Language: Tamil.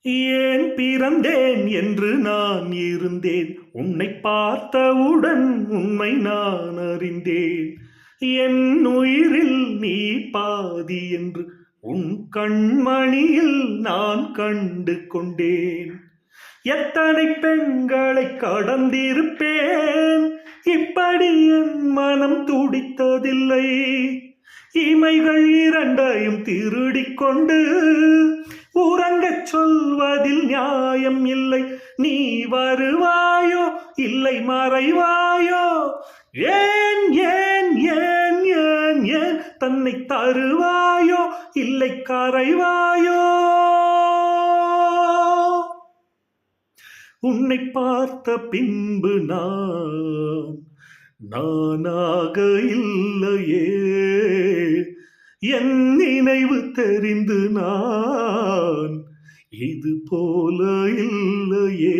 ஏன் பிறந்தேன் என்று நான் இருந்தேன், உன்னை பார்த்தவுடன் உண்மை நான் அறிந்தேன். என் உயிரில் நீ பாதி என்று உன் கண்மணியில் நான் கண்டு கொண்டேன். எத்தனை பெண்களை கடந்திருப்பேன், இப்படி என் மனம் துடித்ததில்லை. இமைகள் இரண்டையும் திருடிக் கொண்டு உறங்கச் சொல்வதில் நியாயம் இல்லை. நீ வருவாயோ இல்லை மறைவாயோ? ஏன் ஏன் ஏன் ஏன் ஏன் தன்னை தருவாயோ இல்லை கரைவாயோ? உன்னை பார்த்த பின்பு நானாக இல்லையே, என் நினைவு தெரிந்து நான் இது போல இல்லையே.